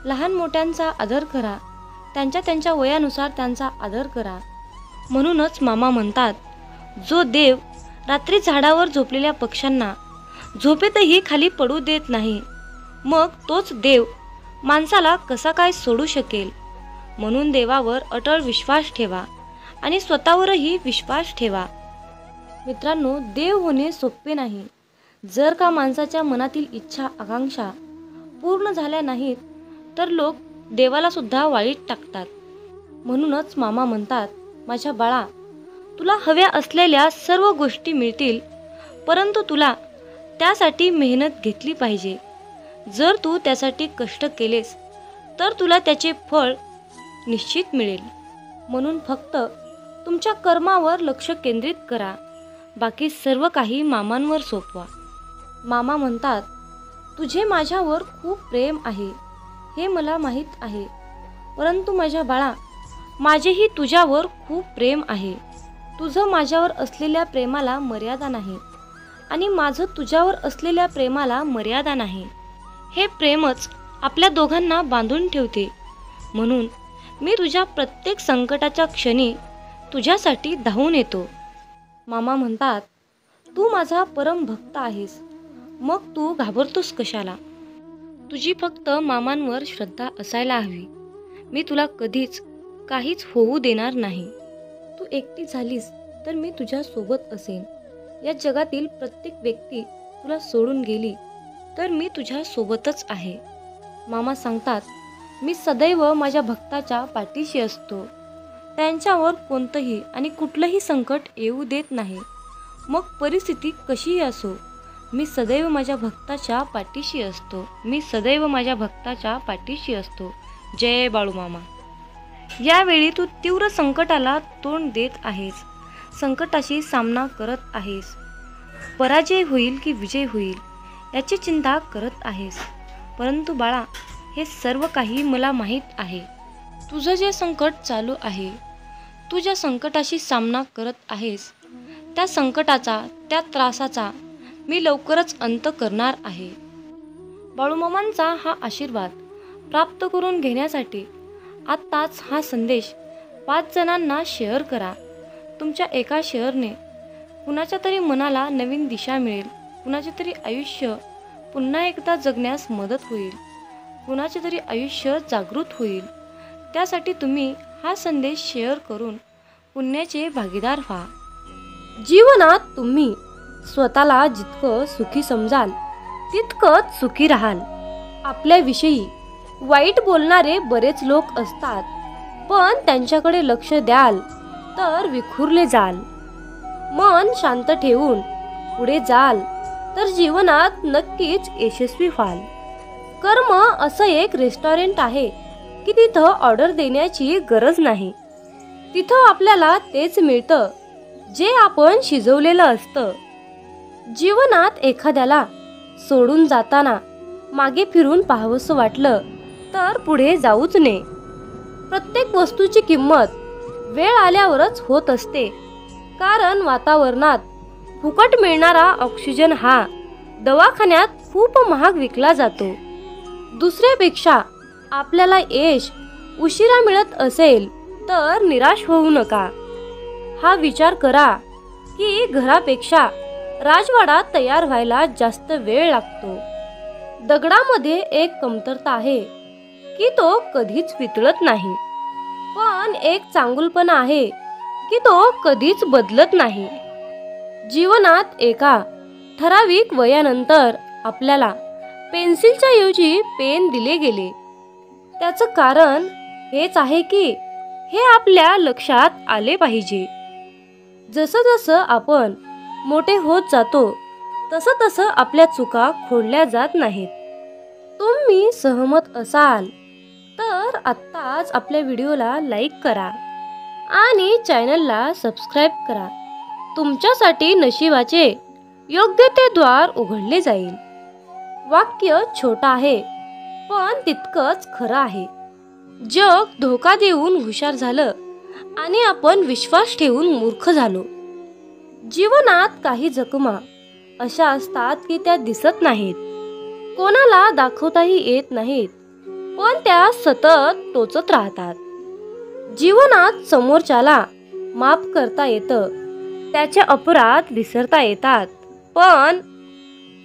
लहान मोठ्यांचा आदर करा, त्यांच्या वयानुसार त्यांचा आदर करा. म्हणूनच मामा म्हणतात, जो देव रात्री झाडावर झोपलेल्या पक्ष्यांना झोपेतही खाली पडू देत नाही, मग तोच देव माणसाला कसा काय सोडू शकेल? म्हणून देवावर अटळ विश्वास ठेवा आणि स्वतःवरही विश्वास ठेवा. मित्रांनो, देव होणे सोपे नाही. जर का माणसाच्या मनातील इच्छा आकांक्षा पूर्ण झाल्या नाहीत तर लोक देवाला सुद्धा वाळीत टाकतात. म्हणूनच मामा म्हणतात, माझ्या बाळा, तुला हव्या असलेल्या सर्व गोष्टी मिळतील, परंतु तुला त्यासाठी मेहनत घेतली पाहिजे. जर तू त्यासाठी कष्ट केलेस तर तुला त्याचे फळ निश्चित मिळेल. म्हणून फक्त तुमच्या कर्मावर लक्ष केंद्रित करा, बाकी सर्व काही मामांवर सोपवा. मामा म्हणतात, तुझे माझ्यावर खूप प्रेम आहे हे मला माहीत आहे, परंतु माझ्या बाळा, माझेही तुझ्यावर खूप प्रेम आहे. तुझं माझ्यावर असलेल्या प्रेमाला मर्यादा नाही आणि माझं तुझ्यावर असलेल्या प्रेमाला मर्यादा नाही. हे प्रेमच आपल्या दोघांना बांधून ठेवते. म्हणून मी तुझ्या प्रत्येक संकटाच्या क्षणी तुझ्यासाठी धावून येतो. मामा म्हणतात, तू माझा परम भक्त आहेस, मग तू घाबरतोस कशाला? तुझी फक्त मामांवर श्रद्धा असायला हवी. मी तुला कधीच काहीच होऊ देणार नाही. तू एकटी झालीस तर मी तुझ्या सोबत असेन. या जगातील प्रत्येक व्यक्ती तुला सोडून गेली तर मी तुझ्या सोबतच आहे. मामा सांगतात, मी सदैव माझ्या भक्ताच्या पाठीशी असतो. त्यांच्यावर कोणतंही आणि कुठलंही संकट येऊ देत नाही. मग परिस्थिती कशीही असो, मी सदैव माझ्या भक्ताच्या पाठीशी असतो. मी सदैव माझ्या भक्ताच्या पाठीशी असतो. जय बाळूमामा. यावेळी तू तीव्र संकटाला तोंड देत आहेस. संकटाशी सामना करत आहेस. पराजय होईल की विजय होईल याची चिंता करत आहेस. परंतु बाळा, हे सर्व काही मला माहीत आहे. तुझं जे संकट चालू आहे, तू ज्या संकटाशी सामना करत आहेस, त्या संकटाचा, त्या त्रासाचा मी लवकरच अंत करणार आहे. बाळूमामांचा हा आशीर्वाद प्राप्त करून घेण्यासाठी आत्ताच हा संदेश 5 जणांना शेअर करा. तुमच्या एका शेअरने कुणाच्या तरी मनाला नवीन दिशा मिळेल. कुणाचे तरी आयुष्य पुन्हा एकदा जगण्यास मदत होईल. कुणाचे तरी आयुष्य जागृत होईल. त्यासाठी तुम्ही हा संदेश शेअर करून पुण्याचे भागीदार व्हा. जीवनात तुम्ही स्वतःला जितकं सुखी समजाल तितकंच सुखी राहाल. आपल्याविषयी वाईट बोलणारे बरेच लोक असतात, पण त्यांच्याकडे लक्ष द्याल तर विखुरले जाल. मन शांत ठेवून पुढे जाल तर जीवनात नक्कीच यशस्वी व्हाल. कर्म असं एक रेस्टॉरंट आहे की तिथं ऑर्डर देण्याची गरज नाही. तिथं आपल्याला तेच मिळतं जे आपण शिजवलेलं असतं. जीवनात एखाद्याला सोडून जाताना मागे फिरून पाहावंसं वाटलं तर पुढे जाऊच नये. प्रत्येक वस्तूची किंमत वेळ आल्यावरच होत असते. कारण वातावरणात फुकट मिळणारा ऑक्सिजन हा दवाखान्यात खूप महाग विकला जातो. दुसऱ्यापेक्षा आपल्याला यश उशिरा मिळत असेल तर निराश होऊ नका. हा विचार करा की घरापेक्षा राजवाडा तयार व्हायला जास्त वेळ लागतो. दगडामध्ये एक कमतरता आहे की तो कधीच वितळत नाही, पण एक चांगुलपणा आहे की तो कधीच बदलत नाही. जीवनात एका ठराविक वयानंतर आपल्याला पेन्सिलच्या ऐवजी पेन दिले गेले. त्याचं कारण हेच आहे की हे आपल्या लक्षात आले पाहिजे. जसं जसं आपण मोठे होत जातो तसं तसं आपल्या चुका खोडल्या जात नाहीत. तुम्ही सहमत असाल तर आत्ताच आपल्या व्हिडिओला लाईक करा आणि चॅनलला सबस्क्राईब करा. तुमच्यासाठी नशिबाचे योग्य ते द्वार उघडले जाईल. वाक्य छोटं आहे पण तितकंच खरं आहे. जग धोका देऊन हुशार झालं आणि आपण विश्वास ठेवून मूर्ख झालो. जीवनात काही जखमा अशा असतात की त्या दिसत नाहीत, कोणाला दाखवताही येत नाहीत, पण त्या सतत टोचत राहतात. जीवनात समोरच्याला माफ करता येतं, त्याचे अपराध विसरता येतात, पण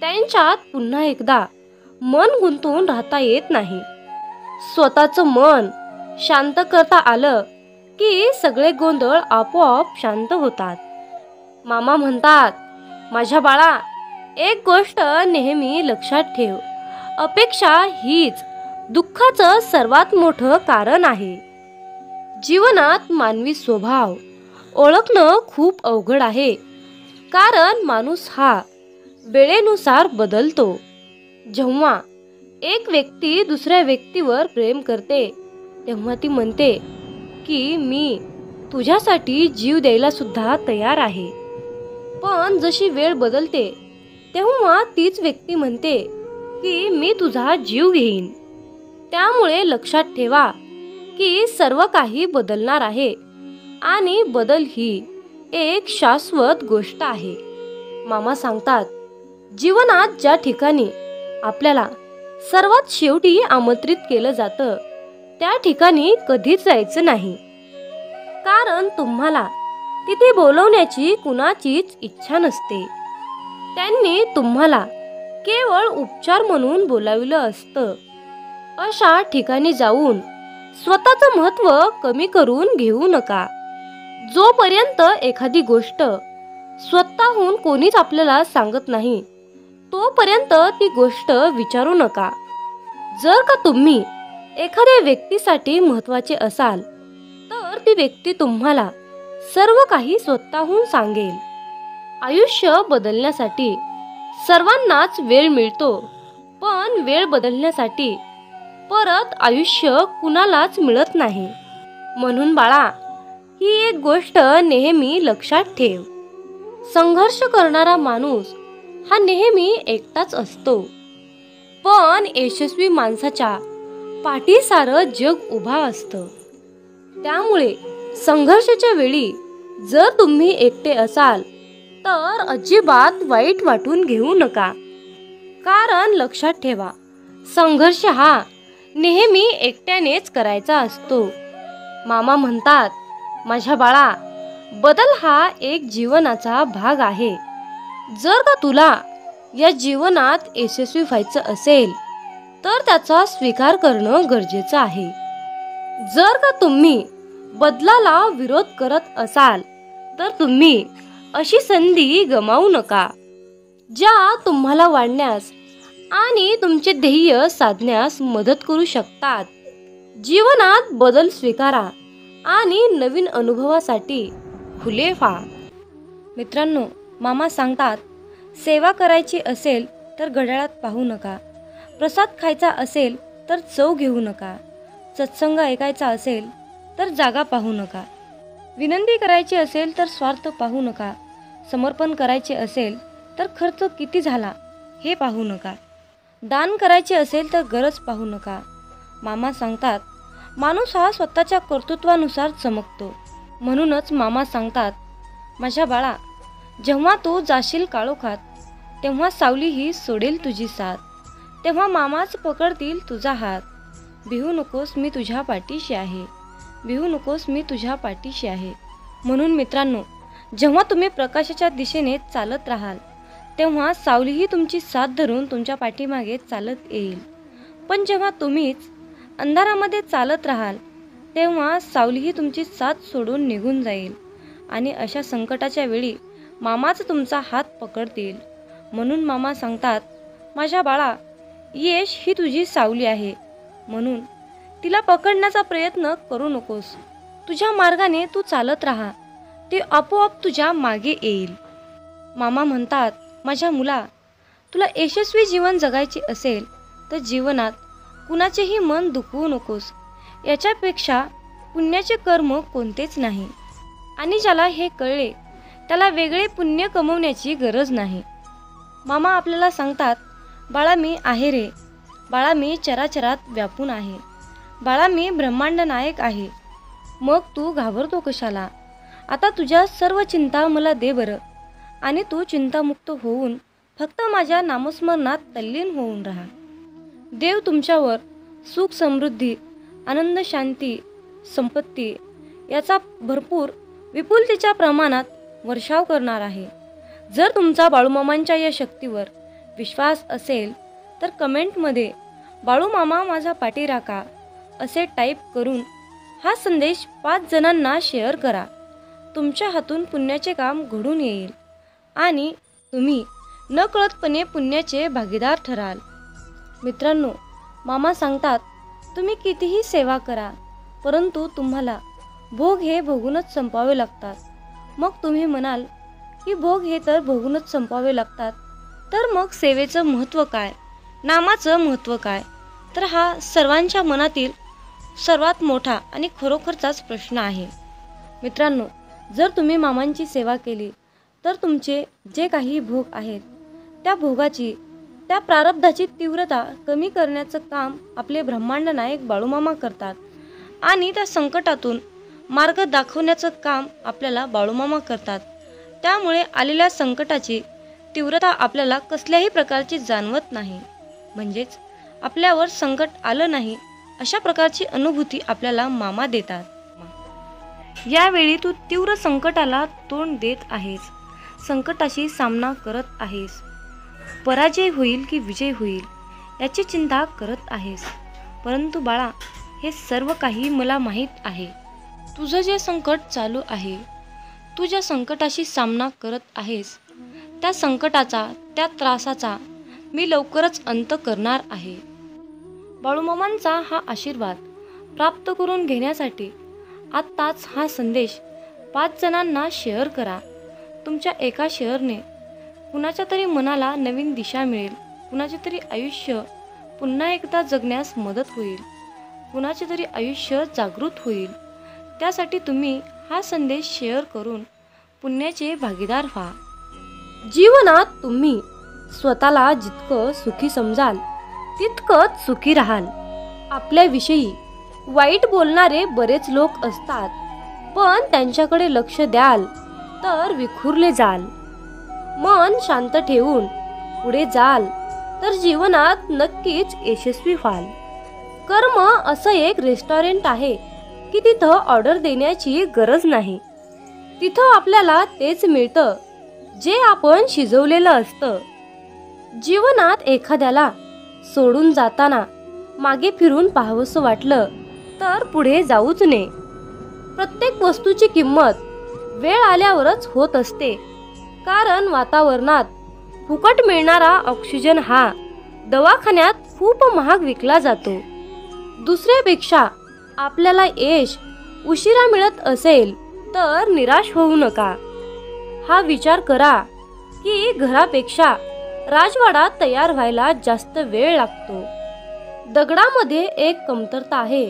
त्यांच्यात पुन्हा एकदा मन गुंतून राहता येत नाही. स्वतःचं मन शांत करता आलं की सगळे गोंधळ आपोआप शांत होतात. मामा म्हणतात, माझ्या बाळा, एक गोष्ट नेहमी लक्षात ठेव, अपेक्षा हीच दुःखाचं सर्वात मोठं कारण आहे. जीवनात मानवी स्वभाव ओळखणं खूप अवघड आहे, कारण माणूस हा वेळेनुसार बदलतो. जेव्हा एक व्यक्ती दुसऱ्या व्यक्तीवर प्रेम करते तेव्हा ती म्हणते की मी तुझ्यासाठी जीव द्यायला सुद्धा तयार आहे. पण जशी वेळ बदलते तेव्हा तीच व्यक्ती म्हणते की मी तुझा जीव घेईन. त्यामुळे लक्षात ठेवा की सर्व काही बदलणार आहे आणि बदल ही एक शाश्वत गोष्ट आहे. मामा सांगतात, जीवनात ज्या ठिकाणी आपल्याला सर्वात शेवटी आमंत्रित केलं जातं त्या ठिकाणी कधीच जायचं नाही, कारण तुम्हाला तिथे बोलवण्याची कुणाचीच इच्छा नसते. त्यांनी तुम्हाला केवळ उपचार म्हणून बोलाविलं असतं. अशा ठिकाणी जाऊन स्वतःचं महत्त्व कमी करून घेऊ नका. जोपर्यंत एखादी गोष्ट स्वतःहून कोणीच आपल्याला सांगत नाही तोपर्यंत ती गोष्ट विचारू नका. जर का तुम्ही एखाद्या व्यक्तीसाठी महत्त्वाचे असाल तर ती व्यक्ती तुम्हाला सर्व काही स्वतःहून सांगेल. आयुष्य बदलण्यासाठी सर्वांनाच वेळ मिळतो, पण वेळ बदलण्यासाठी परत आयुष्य कुणालाच मिळत नाही. म्हणून बाळा, ही एक गोष्ट नेहमी लक्षात ठेव. संघर्ष करणारा माणूस हा नेहमी एकटाच असतो, पण यशस्वी माणसाच्या पाठी सारं जग उभा असतं. त्यामुळे संघर्षाच्या वेळी जर तुम्ही एकटे असाल तर अजिबात वाईट वाटून घेऊ नका. कारण लक्षात ठेवा, संघर्ष हा नेहमी एकट्यानेच करायचा असतो. मामा म्हणतात, माझ्या बाळा, बदल हा एक जीवनाचा भाग आहे. जर का तुला या जीवनात यशस्वी व्हायचं असेल तर त्याचा स्वीकार करणं गरजेचं आहे. जर का तुम्ही बदलाला विरोध करत असाल तर तुम्ही अशी संधी गमावू नका, ज्या तुम्हाला वाढण्यास आणि तुमचे ध्येय साधण्यास मदत करू शकतात. जीवनात बदल स्वीकारा आणि नवीन अनुभवासाठी खुले व्हा. मित्रांनो, मामा सांगतात, सेवा करायची असेल तर घड्याळात पाहू नका. प्रसाद खायचा असेल तर चव घेऊ नका. सत्संग ऐकायचा असेल तर जागा पाहू नका. विनंती करायची असेल तर स्वार्थ पाहू नका. समर्पण करायचे असेल तर खर्च किती झाला हे पाहू नका. दान करायचे असेल तर गरज पाहू नका. मामा सांगतात, माणूस हा स्वतःच्या कर्तृत्वानुसार चमकतो. म्हणूनच मामा सांगतात, माझ्या बाळा, जेव्हा तू जाशील काळोखात तेव्हा सावली ही सोडेल तुझी साथ. तेव्हा मामाच पकडतील तुझा हात. भिवू नकोस, मी तुझ्या पाठीशी आहे. भिवू नकोस, मी तुझ्या पाठीशी आहे. म्हणून मित्रांनो, जेव्हा तुम्ही प्रकाशाच्या दिशेने चालत राहाल तेव्हा सावलीही तुमची साथ धरून तुमच्या पाठीमागे चालत येईल. पण जेव्हा तुम्हीच अंधारामध्ये चालत राहाल तेव्हा सावलीही तुमची साथ सोडून निघून जाईल आणि अशा संकटाच्या वेळी मामाच तुमचा हात पकडतील. म्हणून मामा सांगतात, माझ्या बाळा, यश ही तुझी सावली आहे, म्हणून तिला पकडण्याचा प्रयत्न करू नकोस. तुझ्या मार्गाने तू चालत राहा, ते आपोआप तुझ्या मागे येईल. मामा म्हणतात, माझ्या मुला, तुला यशस्वी जीवन जगायचे असेल तर जीवनात कुणाचेही मन दुखवू नकोस. याच्यापेक्षा पुण्याचे कर्म कोणतेच नाही. आणि ज्याला हे कळले त्याला वेगळे पुण्य कमवण्याची गरज नाही. मामा आपल्याला सांगतात, बाळा, मी आहे रे. बाळा, मी चराचरात व्यापून आहे. बाळा, मी ब्रह्मांड नायक आहे. मग तू घाबरतो कशाला? आता तुझ्या सर्व चिंता मला दे बरं, आणि तू चिंतामुक्त होऊन फक्त माझ्या नामस्मरणात तल्लीन होऊन राहा. देव तुमच्यावर सुख, समृद्धी, आनंद, शांती, संपत्ती याचा भरपूर विपुलतेच्या प्रमाणात वर्षाव करणार आहे. जर तुमचा बाळूमामांच्या या शक्तीवर विश्वास असेल तर कमेंटमध्ये बाळूमामा माझा पाठी राखा असे टाईप करून हा संदेश 5 जणांना शेअर करा. तुमच्या हातून पुण्याचे काम घडून येईल आणि तुम्ही नकळतपणे पुण्याचे भागीदार ठराल. मित्रांनो, मामा सांगतात, तुम्ही कितीही सेवा करा परंतु तुम्हाला भोग हे भोगूनच संपवावे लागतात. मग तुम्ही म्हणाल की भोग हे तर भोगूनच संपवावे लागतात, तर मग सेवेचं महत्त्व काय, नामाचं महत्त्व काय? तर हा सर्वांच्या मनातील सर्वात मोठा आणि खरोखरचाच प्रश्न आहे. मित्रांनो, जर तुम्ही मामांची सेवा केली तर तुमचे जे काही भोग आहेत त्या भोगाची, त्या प्रारब्धाची तीव्रता कमी करण्याचं काम आपले ब्रह्मांड नायक बाळूमामा करतात आणि त्या संकटातून मार्ग दाखवण्याचं काम आपल्याला बाळूमामा करतात. त्यामुळे आलेल्या संकटाची तीव्रता आपल्याला कसल्याही प्रकारची जाणवत नाही. म्हणजेच आपल्यावर संकट आलं नाही अशा प्रकारची अनुभूती आपल्याला मामा देतात. यावेळी तू तीव्र संकटाला तोंड देत आहेस, संकटाशी सामना करत आहेस. पराजय होईल की विजय होईल याची चिंता करत आहेस. परंतु बाळा, हे सर्व काही मला माहीत आहे. तुझं जे संकट चालू आहे, तू ज्या संकटाशी सामना करत आहेस त्या संकटाचा, त्या त्रासाचा मी लवकरच अंत करणार आहे. बाळूमामांचा हा आशीर्वाद प्राप्त करून घेण्यासाठी आत्ताच हा संदेश 5 जणांना शेअर करा. तुमच्या एका शेअरने कुणाच्या तरी मनाला नवीन दिशा मिळेल, कुणाचे तरी आयुष्य पुन्हा एकदा जगण्यास मदत होईल, कुणाचे तरी आयुष्य जागृत होईल. त्यासाठी तुम्ही हा संदेश शेअर करून पुण्याचे भागीदार व्हा. जीवनात तुम्ही स्वतःला जितकं सुखी समजाल तितकंच सुखी राहाल. आपल्याविषयी वाईट बोलणारे बरेच लोक असतात, पण त्यांच्याकडे लक्ष द्याल तर विखुरले जाल. मन शांत ठेवून पुढे जाल तर जीवनात नक्कीच यशस्वी व्हाल. कर्म असं एक रेस्टॉरंट आहे की तिथं ऑर्डर देण्याची गरज नाही. तिथं आपल्याला तेच मिळतं जे आपण शिजवलेलं असतं. जीवनात एखाद्याला सोडून जाताना मागे फिरून पाहावंसं वाटलं तर पुढे जाऊच नये. प्रत्येक वस्तूची किंमत वेळ आल्यावरच होत असते, कारण वातावरणात फुकट मिळणारा ऑक्सिजन हा दवाखान्यात खूप महाग विकला जातो. दुसऱ्यापेक्षा आपल्याला यश उशिरा मिळत असेल तर निराश होऊ नका. हा विचार करा की घरापेक्षा राजवाडा तयार व्हायला जास्त वेळ लागतो. दगडामध्ये एक कमतरता आहे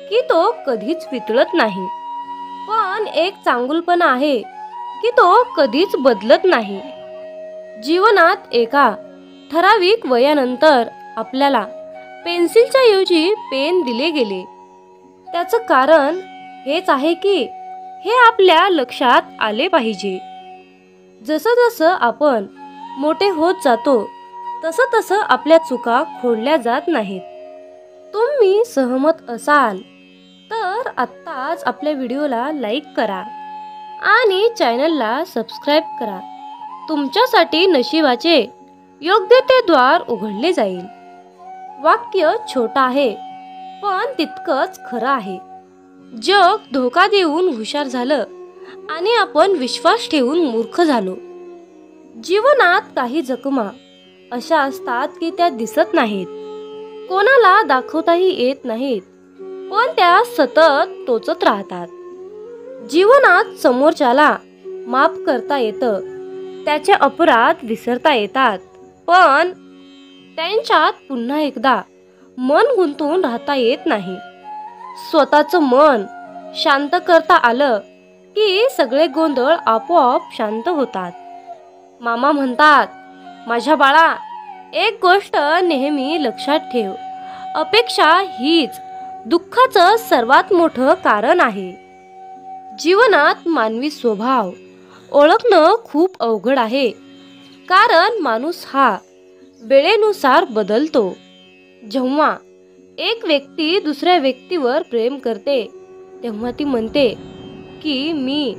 की तो कधीच वितळत नाही, पण एक चांगुलपणा आहे की तो कधीच बदलत नाही. जीवनात एका ठराविक वयानंतर आपल्याला पेन्सिलच्या ऐवजी पेन दिले गेले. त्याचं कारण हेच आहे की हे आपल्या लक्षात आले पाहिजे. जसं जसं आपण मोठे होत जातो तसं तसं आपल्या चुका खोडल्या जात नाहीत. तुम्ही सहमत असाल तर आत्ताच आपल्या व्हिडिओला लाईक करा आणि चॅनलला सबस्क्राईब करा. तुमच्यासाठी नशिबाचे योग्य ते द्वार उघडले जाईल. वाक्य छोटं आहे पण तितकंच खरं आहे. जग धोका देऊन हुशार झालं आणि आपण विश्वास ठेवून मूर्ख झालो. जीवनात काही जखमा अशा असतात की त्या दिसत नाहीत, कोणाला दाखवताही येत नाहीत, पण त्या सतत टोचत राहतात. जीवनात समोरच्याला माफ करता येतं, त्याचे अपराध विसरता येतात, पण त्यांच्यात पुन्हा एकदा मन गुंतून राहता येत नाही. स्वतःचं मन शांत करता आलं की सगळे गोंधळ आपोआप शांत होतात. मामा म्हणतात, माझ्या बाळा, एक गोष्ट नेहमी लक्षात ठेव, अपेक्षा हीच दुःखाचं सर्वात मोठं कारण आहे. जीवनात मानवी स्वभाव ओळखणं खूप अवघड आहे, कारण माणूस हा वेळेनुसार बदलतो. जेव्हा एक व्यक्ती दुसऱ्या व्यक्तीवर प्रेम करते तेव्हा ती म्हणते की मी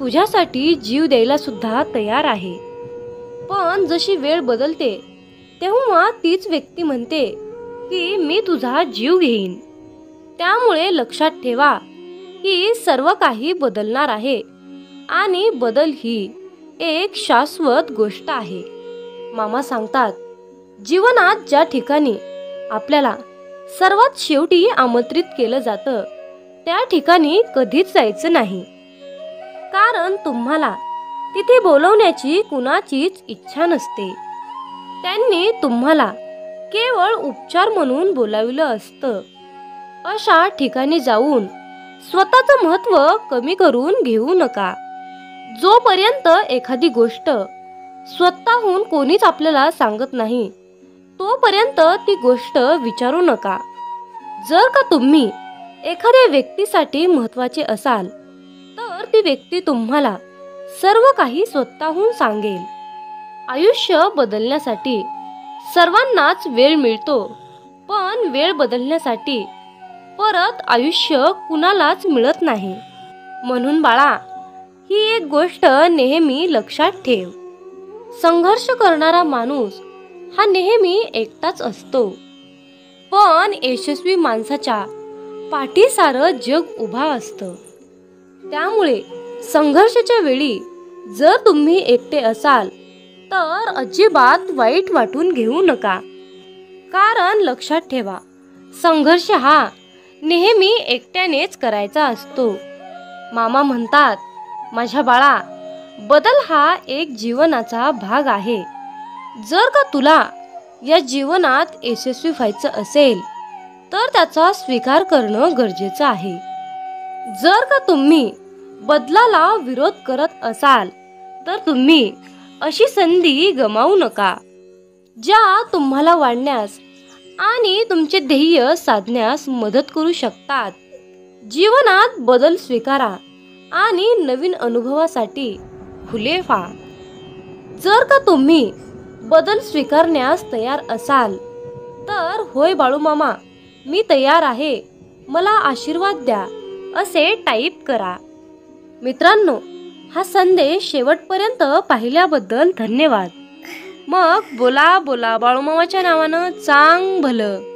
तुझ्यासाठी जीव द्यायला सुद्धा तयार आहे. पण जशी वेळ बदलते तेव्हा तीच व्यक्ती म्हणते की मी तुझा जीव घेईन. त्यामुळे लक्षात ठेवा की सर्व काही बदलणार आहे आणि बदल ही एक शाश्वत गोष्ट आहे. मामा सांगतात, जीवनात ज्या ठिकाणी आपल्याला सर्वात शेवटी आमंत्रित केलं जातं त्या ठिकाणी कधीच जायचं नाही, कारण तुम्हाला तिथे बोलवण्याची कुणाचीच इच्छा नसते. त्यांनी तुम्हाला केवळ उपचार म्हणून बोलाविलं असतं. अशा ठिकाणी जाऊन स्वतःचं महत्त्व कमी करून घेऊ नका. जोपर्यंत एखादी गोष्ट स्वतःहून कोणीच आपल्याला सांगत नाही तोपर्यंत ती गोष्ट विचारू नका. जर का तुम्ही एखाद्या व्यक्तीसाठी महत्त्वाचे असाल तर ती व्यक्ती तुम्हाला सर्व काही स्वतःहून सांगेल. आयुष्य बदलण्यासाठी सर्वांनाच वेळ मिळतो, पण वेळ बदलण्यासाठी परत आयुष्य कुणालाच मिळत नाही. म्हणून बाळा, ही एक गोष्ट नेहमी लक्षात ठेव, संघर्ष करणारा माणूस हा नेहमी एकटाच असतो, पण यशस्वी माणसाच्या पाठी सारं जग उभा असतं. त्यामुळे संघर्षाच्या वेळी जर तुम्ही एकटे असाल तर अजिबात वाईट वाटून घेऊ नका, कारण लक्षात ठेवा, संघर्ष हा नेहमी एकट्यानेच करायचा असतो. मामा म्हणतात, माझ्या बाळा, बदल हा एक जीवनाचा भाग आहे. जर का तुला या जीवनात यशस्वी व्हायचं असेल तर त्याचा स्वीकार करणं गरजेचं आहे. जर का तुम्ही बदलाला विरोध करत असाल तर तुम्ही अशी संधी गमावू नका, ज्या तुम्हाला वाढण्यास आणि तुमचे ध्येय साधण्यास मदत करू शकतात. जीवनात बदल स्वीकारा आणि नवीन अनुभवासाठी खुले व्हा. जर का तुम्ही बदल स्वीकारण्यास तयार असाल तर होय बाळूमामा, मी तयार आहे, मला आशीर्वाद द्या असे टाईप करा. मित्रांनो, हा संदेश शेवटपर्यंत पाहिल्याबद्दल धन्यवाद. मग बोला बोला बाळूमामाच्या नावानं चांग भलं.